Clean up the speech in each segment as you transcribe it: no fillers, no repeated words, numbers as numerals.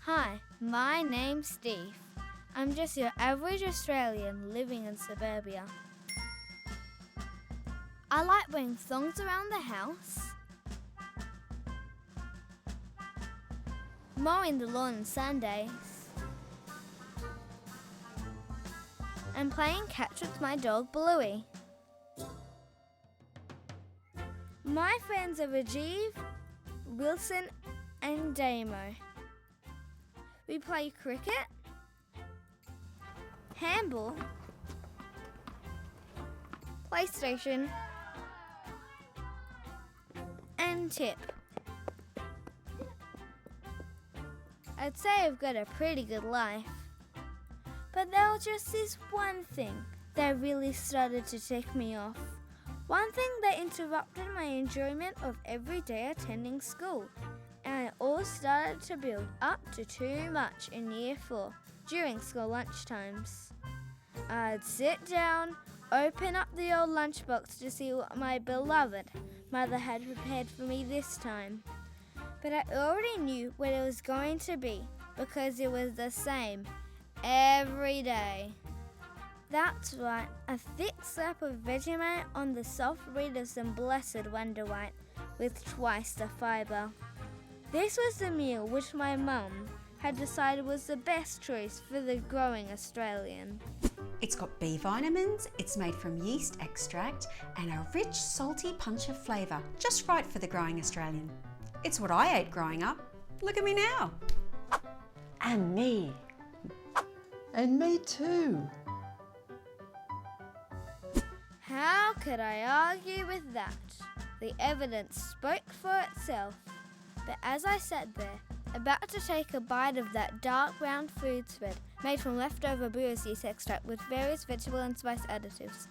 Hi, my name's Steve. I'm just your average Australian living in suburbia. I like wearing thongs around the house, mowing the lawn on Sundays, and playing catch with my dog Bluey. My friends are Rajiv, Wilson and Damo. We play cricket, handball, PlayStation and tip. I'd say I've got a pretty good life. But there was just this one thing that really started to tick me off. One thing that interrupted my enjoyment of every day attending school. And it all started to build up to too much in Year 4 during school lunchtimes. I'd sit down, open up the old lunchbox to see what my beloved mother had prepared for me this time. But I already knew what it was going to be because it was the same every day. That's right, a thick slab of Vegemite on the soft reed of some blessed Wonder White with twice the fibre. This was the meal which my mum had decided was the best choice for the growing Australian. It's got B vitamins, it's made from yeast extract and a rich salty punch of flavour, just right for the growing Australian. It's what I ate growing up. Look at me now. And me. And me too. How could I argue with that? The evidence spoke for itself. But as I sat there, about to take a bite of that dark brown food spread made from leftover brewer's yeast extract with various vegetable and spice additives,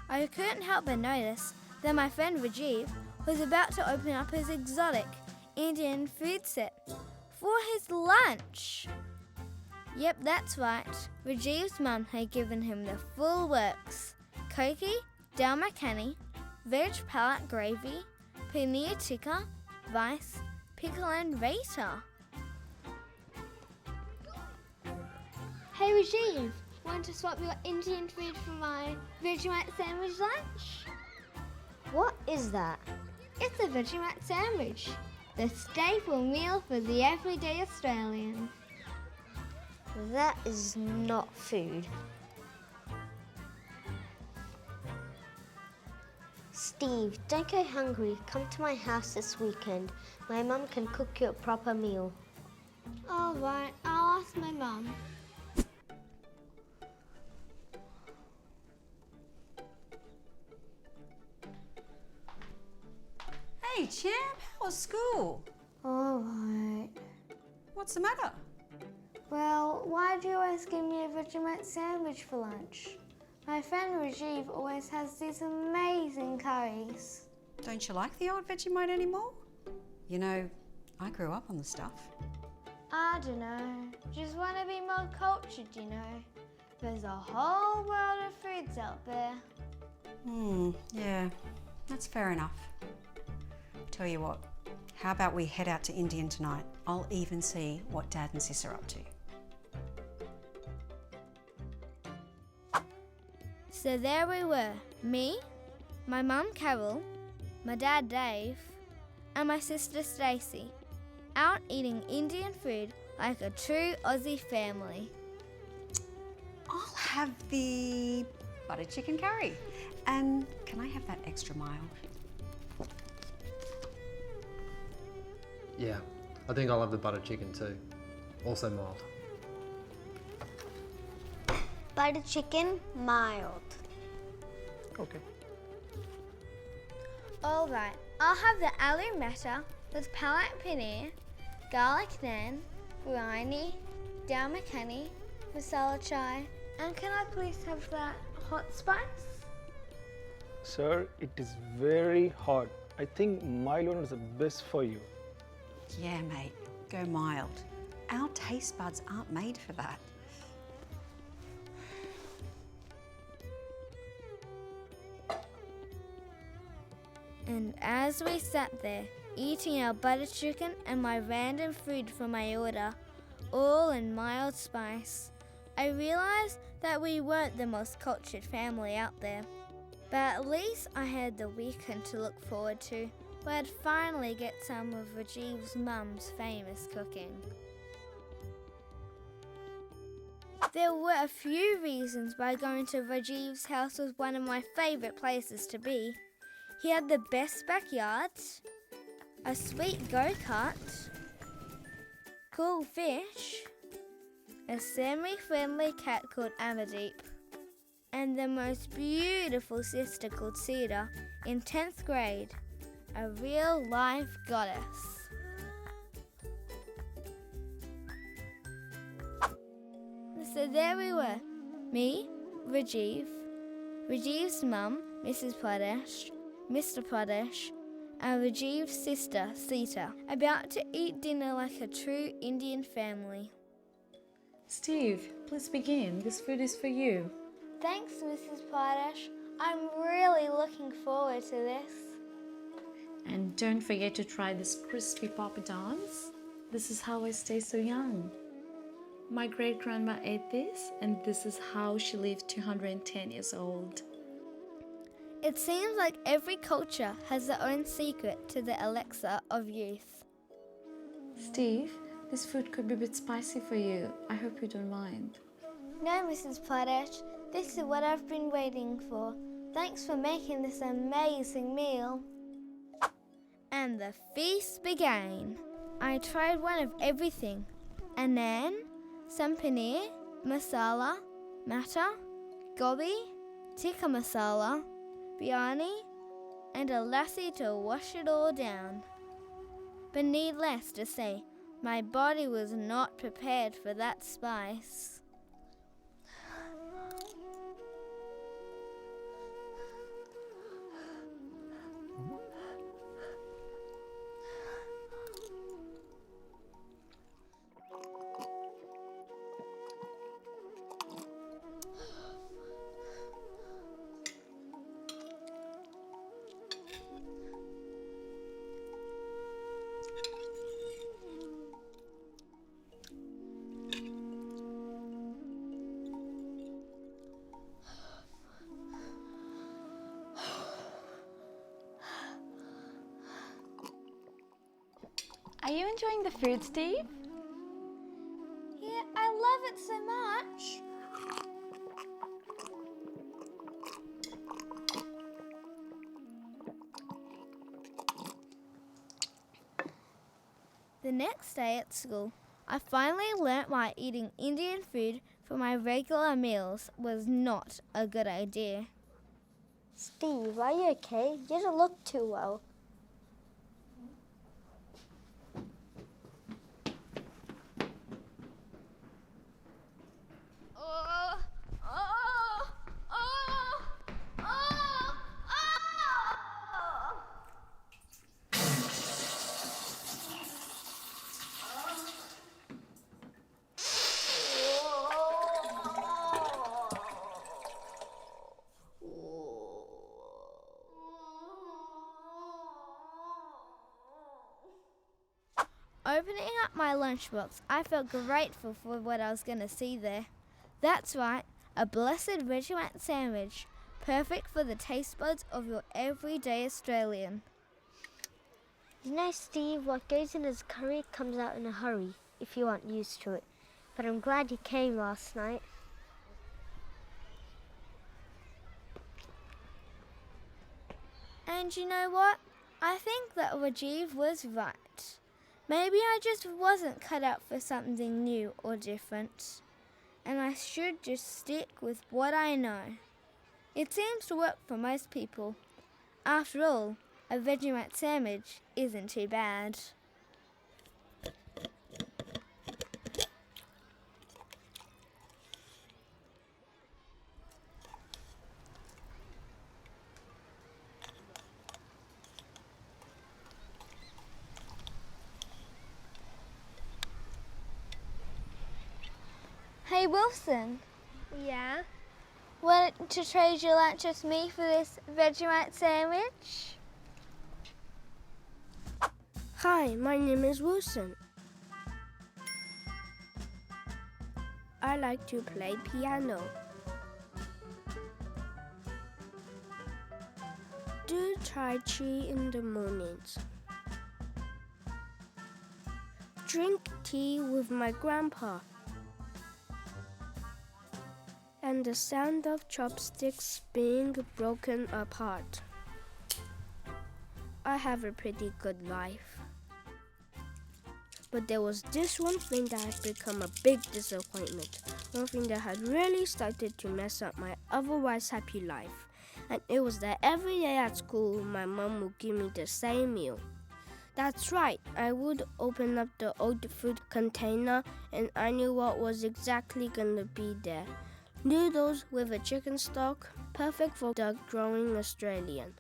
I couldn't help but notice that my friend Rajiv was about to open up his exotic Indian food set for his lunch. Yep, that's right. Rajiv's mum had given him the full works. Cooke, dal makhani, veg palak gravy, paneer tikka, rice, pickle and raita. Hey Rajiv, want to swap your Indian food for my Vegemite sandwich lunch? What is that? It's a Vegemite sandwich, the staple meal for the everyday Australian. That is not food. Steve, don't go hungry. Come to my house this weekend. My mum can cook you a proper meal. All right, I'll ask my mum. Hey champ, how was school? All right. What's the matter? Well, why do you always give me a Vegemite sandwich for lunch? My friend Rajiv always has these amazing curries. Don't you like the old Vegemite anymore? You know, I grew up on the stuff. I don't know. Just want to be more cultured, you know. There's a whole world of foods out there. Yeah, that's fair enough. Tell you what, how about we head out to Indian tonight? I'll even see what Dad and Sis are up to. So there we were, me, my mum Carol, my dad Dave, and my sister Stacey, out eating Indian food like a true Aussie family. I'll have the butter chicken curry. And can I have that extra mild? Yeah, I think I'll have the butter chicken too. Also mild. Butter chicken, mild. Okay. All right, I'll have the aloo matar with palak paneer, garlic naan, biryani, dal makhani, masala chai, and can I please have that hot spice? Sir, it is very hot. I think mild one is the best for you. Yeah, mate, go mild. Our taste buds aren't made for that. And as we sat there, eating our butter chicken and my random food from my order, all in mild spice. I realised that we weren't the most cultured family out there, but at least I had the weekend to look forward to, where I'd finally get some of Rajiv's mum's famous cooking. There were a few reasons why going to Rajiv's house was one of my favourite places to be. He had the best backyard, a sweet go-kart, cool fish, a semi-friendly cat called Amadeep, and the most beautiful sister called Cedar in 10th grade, a real-life goddess. So there we were, me, Rajiv, Rajiv's mum, Mrs. Pradesh, Mr. Pradesh, and Rajiv's sister, Sita, about to eat dinner like a true Indian family. Steve, please begin. This food is for you. Thanks, Mrs. Pradesh. I'm really looking forward to this. And don't forget to try this crispy poppadons. This is how I stay so young. My great-grandma ate this, and this is how she lived 210 years old. It seems like every culture has their own secret to the elixir of youth. Steve, this food could be a bit spicy for you. I hope you don't mind. No, Mrs. Pradesh, this is what I've been waiting for. Thanks for making this amazing meal. And the feast began. I tried one of everything. A naan, some paneer, masala, matar, gobi, tikka masala, biryani, and a lassi to wash it all down. But needless to say, my body was not prepared for that spice. Are you enjoying the food, Steve? Yeah, I love it so much. The next day at school, I finally learnt why eating Indian food for my regular meals was not a good idea. Steve, are you okay? You don't look too well. Opening up my lunchbox, I felt grateful for what I was going to see there. That's right, a blessed Vegemite sandwich, perfect for the taste buds of your everyday Australian. You know, Steve, what goes in his curry comes out in a hurry, if you aren't used to it. But I'm glad you came last night. And you know what? I think that Rajiv was right. Maybe I just wasn't cut out for something new or different, and I should just stick with what I know. It seems to work for most people. After all, a Vegemite sandwich isn't too bad. Hey Wilson, Yeah? want to trade your lunch with me for this Vegemite sandwich? Hi, my name is Wilson. I like to play piano. Do Tai Chi in the mornings. Drink tea with my grandpa. And the sound of chopsticks being broken apart. I have a pretty good life. But there was this one thing that had become a big disappointment. One thing that had really started to mess up my otherwise happy life. And it was that every day at school, my mom would give me the same meal. That's right, I would open up the old food container and I knew what was exactly gonna be there. Noodles with a chicken stock, perfect for the growing Australian.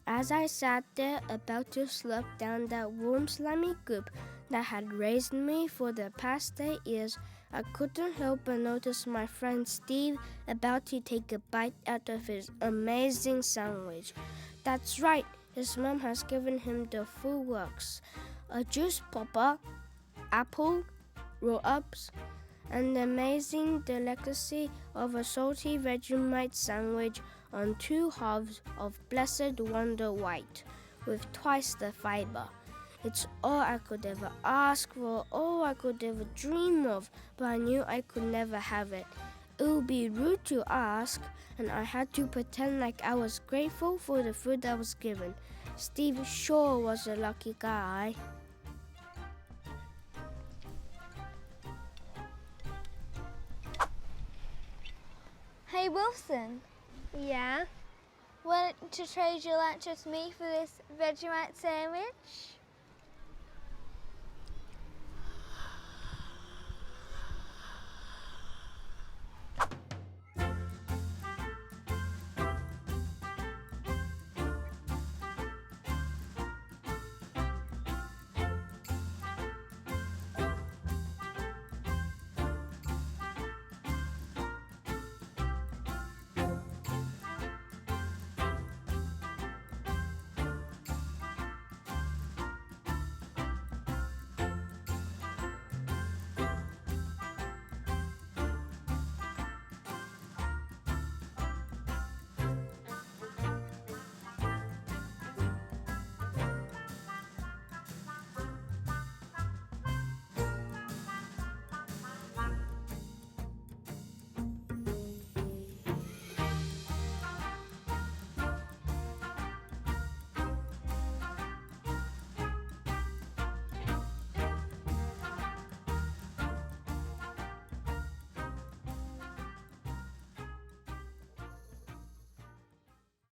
As I sat there about to slurp down that warm slimy goop that had raised me for the past 8 years, I couldn't help but notice my friend Steve about to take a bite out of his amazing sandwich. That's right, his mom has given him the full works. A juice popper, apple, roll-ups, and the amazing delicacy of a salty Vegemite sandwich on 2 halves of blessed Wonder White, with twice the fiber. It's all I could ever ask for, all I could ever dream of, but I knew I could never have it. It would be rude to ask, and I had to pretend like I was grateful for the food I was given. Steve sure was a lucky guy. Hey Wilson, Yeah? wanted to trade your lunch with me for this Vegemite sandwich?